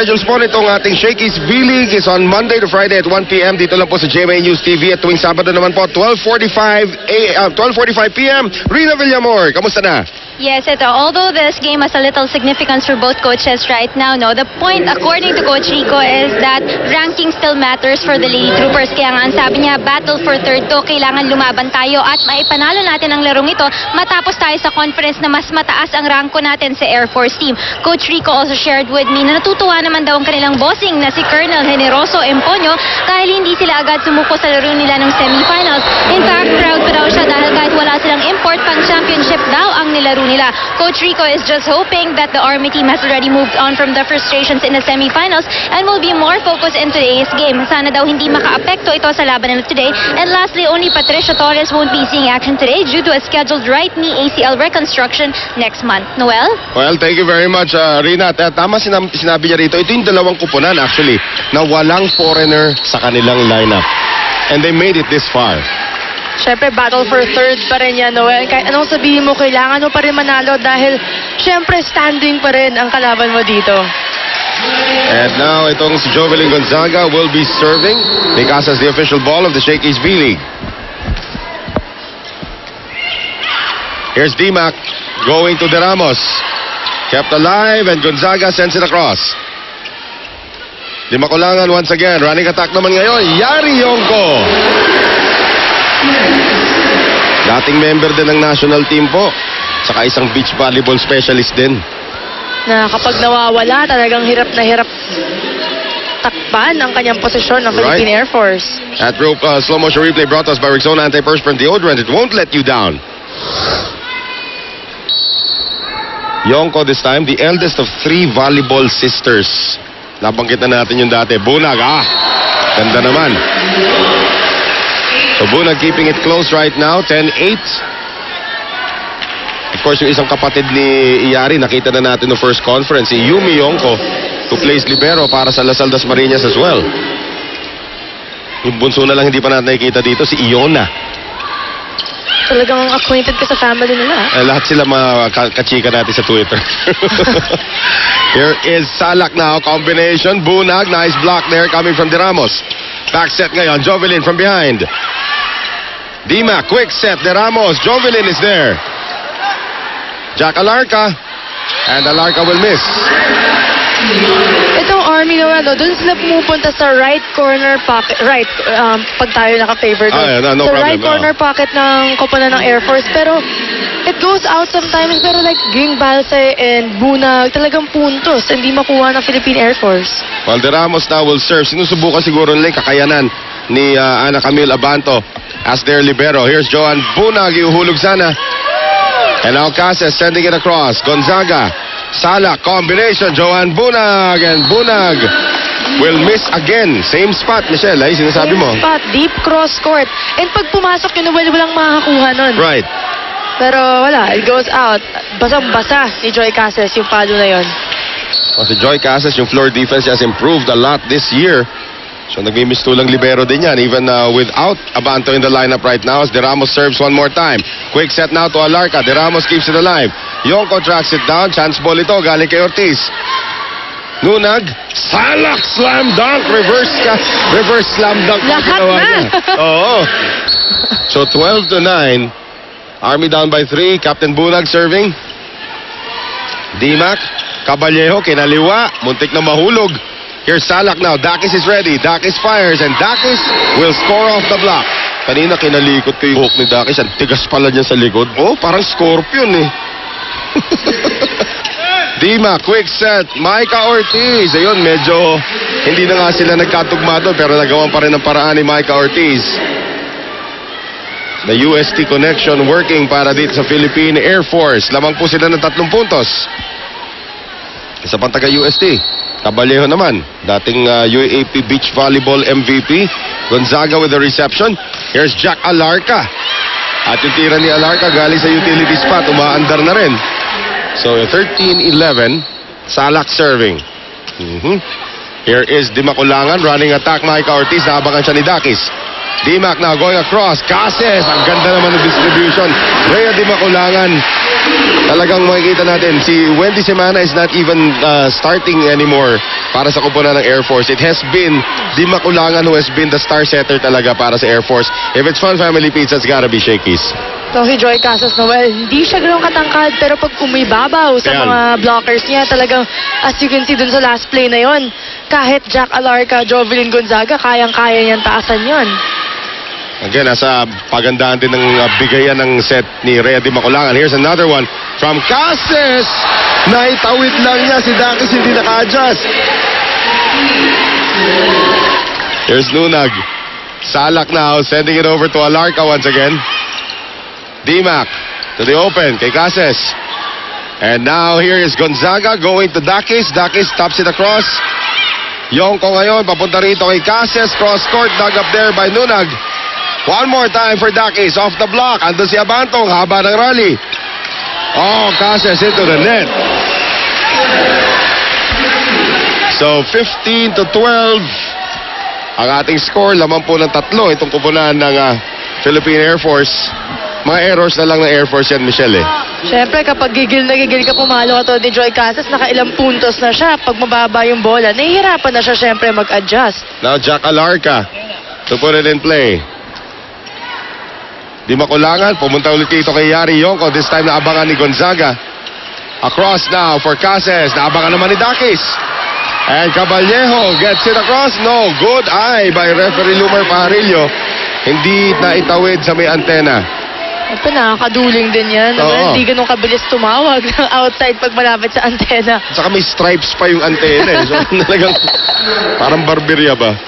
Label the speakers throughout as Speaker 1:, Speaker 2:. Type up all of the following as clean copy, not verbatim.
Speaker 1: Schedules po nitong ating Shakey's V-League is on Monday to Friday at 1 p.m. Dito lang po sa GMA News TV at tuwing Sabado naman po 12:45 p.m. Rina Villamor, kamusta na?
Speaker 2: Yes, although this game has a little significance for both coaches right now, the point according to Coach Rico is that ranking still matters for the Lady Troopers. Kaya nga ang sabi niya, battle for third to, kailangan lumaban tayo at maipanalo natin ang larong ito matapos tayo sa conference na mas mataas ang ranko natin sa Air Force team. Coach Rico also shared with me na natutuwa naman daw ang kanilang bossing na si Colonel Generoso Emponyo dahil hindi sila agad sumuko sa laro nila ng semifinals. In fact, proud pa daw siya dahil kahit wala silang import, pang championship daw ang nilaro nila. Coach Rico is just hoping that the Army team has already moved on from the frustrations in the semifinals and will be more focused in today's game. Sana daw hindi makaapekto ito sa laban nila today. And lastly, only Patricia Torres won't be seeing action today due to a scheduled right knee ACL reconstruction next month. Noel?
Speaker 1: Well, thank you very much, Rina. Tama sinabi niya rito. Ito yung dalawang kuponan actually na walang foreigner sa kanilang lineup. And they made it this far.
Speaker 3: Siyempre, battle for third pa rin yan, Noel. Kahit anong sabihin mo, kailangan mo pa rin manalo dahil siyempre standing pa rin ang kalaban mo dito.
Speaker 1: And now, itong si Jovelyn Gonzaga will be serving because as the official ball of the Shakey's V-League. Here's Dimac going to De Ramos. Kept alive and Gonzaga sends it across. Di Makulangan once again. Running attack naman ngayon. Yari Yonko. Dating member din ng national team po. Saka isang beach volleyball specialist din.
Speaker 3: Na kapag nawawala, talagang hirap na hirap takpan ang kanyang posisyon ng Philippine Air Force.
Speaker 1: At slow motion replay brought to us by Rexona Antiperspirant Deodorant. It won't let you down. Yonko this time, the eldest of 3 volleyball sisters. Nabanggit na natin yung dati. Bunag, ganda naman. So Bunag keeping it close right now, 10-8. Of course, yung isang kapatid ni Iyari, nakita na natin no first conference, si Yumi Yonko, who plays libero para sa Lasal Dasmariñas as well. Yung bunso na lang hindi pa natin nakikita dito, si Iona.
Speaker 3: Talagang acquainted ka sa family nila.
Speaker 1: Lahat sila kachika natin sa Twitter. Here is Salak now, combination, Bunag, nice block there coming from De Ramos. Back set ngayon, Jovelyn from behind. Dima, quick set, De Ramos, Jovelyn is there. Jack Alarca, and Alarca will miss.
Speaker 3: Itong Army, Noel, doon sila pumupunta sa right corner pocket, pag tayo naka-favor doon.
Speaker 1: No
Speaker 3: sa
Speaker 1: problem,
Speaker 3: right corner pocket ng koponan ng Air Force, pero it goes out sometimes, pero like Ging Balse and Bunag, talagang puntos, hindi makuha ng Philippine Air Force.
Speaker 1: Well, De Ramos now will serve. Sinusubukan siguro nila kakayanan ni Ana Camille Abanto as their libero. Here's Joan Bunag, iuhulog sana. And now Casas sending it across. Gonzaga, Salak, combination, Joan Bunag, and Bunag will miss again. Same spot, Michelle, ay sinasabi mo.
Speaker 3: Same spot, deep cross court. And pag pumasok yun, walang makakakuha nun.
Speaker 1: Right.
Speaker 3: Pero wala, it goes out. Basang-basa ni Joy Casas yung palo na yun.
Speaker 1: Well, si Joy Casas, yung floor defense has improved a lot this year. So nagmimistulang libero din yan, even without Abanto in the lineup right now as De Ramos serves one more time. Quick set now to Alarca. De Ramos keeps it alive. Yonko tracks it down. Chance ball ito, galing kay Ortiz. Nunag, Salak, slam dunk, reverse slam dunk.
Speaker 3: Lahat na.
Speaker 1: Oo. So 12-9. Army down by 3. Captain Bunag serving. Dimac, Caballejo, kinaliwa. Muntik na mahulog. Here's Salak now. Dakis is ready. Dakis fires and Dakis will score off the block. Kanina kinalikot ko yung hook ni Dakis. Ang tigas pala niya sa likod. Oh, parang scorpion eh. Dima, quick set. Micah Ortiz. Ayun, medyo hindi na nga sila nagkatugma doon pero nagawan pa rin ang paraan ni Micah Ortiz. The UST connection working para dito sa Philippine Air Force. Lamang po sila ng 3 puntos. Isa pang taga-UST. Caballejo naman, dating UAP Beach Volleyball MVP. Gonzaga with the reception. Here's Jack Alarca. At yung tira ni Alarca galing sa utility spot, umaandar na rin. So 13-11, Salak serving. Here is Di Makulangan, running attack, Micah Ortiz, naabangan siya ni Dakis. D-Mac now going across. Cases. Ang ganda naman ng distribution. Rhea Di Maculangan. Talagang makikita natin, si Wendy Semana is not even starting anymore para sa kupunan ng Air Force. It has been Di Maculangan who has been the star setter talaga para sa Air Force. If it's Fun Family Pizza, it's gotta be Shakey's.
Speaker 3: So si Joy Casas Noel, hindi siya gano'ng katangkad, pero pag umibabaw sa
Speaker 1: Ayan.
Speaker 3: mga blockers niya, talagang as you can see dun sa last play na yon, kahit Jack Alarca, Jovelyn Gonzaga, kayang-kaya niyang taasan yon.
Speaker 1: Again, nasa pagandaan din ng bigayan ng set ni Rhea Di Maculangan. Here's another one from Cases. Naitawid lang niya. Si Dakis hindi naka-adjust. Here's Nunag. Salak now, sending it over to Alarca once again. D-Mac to the open kay Cases. And now here is Gonzaga going to Dakis. Dakis taps it across. Yongko ngayon, papunta rito kay Cases. Cross court, dug up there by Nunag. One more time for Dakis, off the block. Andun si Abantong, haba ng rally. Oh, Cases into the net. So, 15-12. Ang ating score, laman po ng 3. Itong kupunan ng Philippine Air Force. Mga errors na lang ng Air Force yan, Michelle.
Speaker 3: Siyempre, kapag gigil na gigil ka pumalo ka to ni Joy Casas, nakailang puntos na siya. Pag mababa yung bola, nahihirapan na siya siyempre mag-adjust.
Speaker 1: Now, Jack Alarca to put it in play. Di Maculangan, pumunta ulit dito kay Yari Yongko. This time naabangan ni Gonzaga. Across now for Cases. Naabangan naman ni Dakis. And Caballejo gets it across. No, good eye by referee Lumer Pajarillo. Hindi na itawid sa may antena.
Speaker 3: Ito, nakakaduling din yan.
Speaker 1: Oo.
Speaker 3: Hindi ganun kabilis tumawag ng outside pag malapit sa antena.
Speaker 1: At saka may stripes pa yung antena. So talagang parang barberya ba?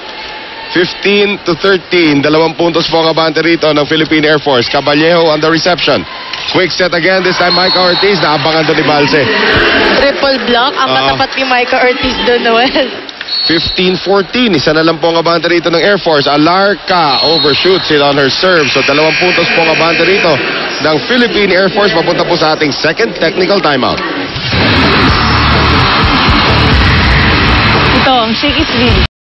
Speaker 1: 15-13. 2 puntos po ang abante rito ng Philippine Air Force. Caballejo on the reception. Quick set again. This time Micah Ortiz. Naabangan doon ni Balse.
Speaker 3: Triple block. Ang katapat ni Micah Ortiz doon, Noel.
Speaker 1: 15-14. Isa na lang po ang abante rito ng Air Force. Alarca overshoots it on her serve. So 2 puntos po ang abante rito ng Philippine Air Force. Papunta po sa ating second technical timeout.
Speaker 3: Ito ang Shakey's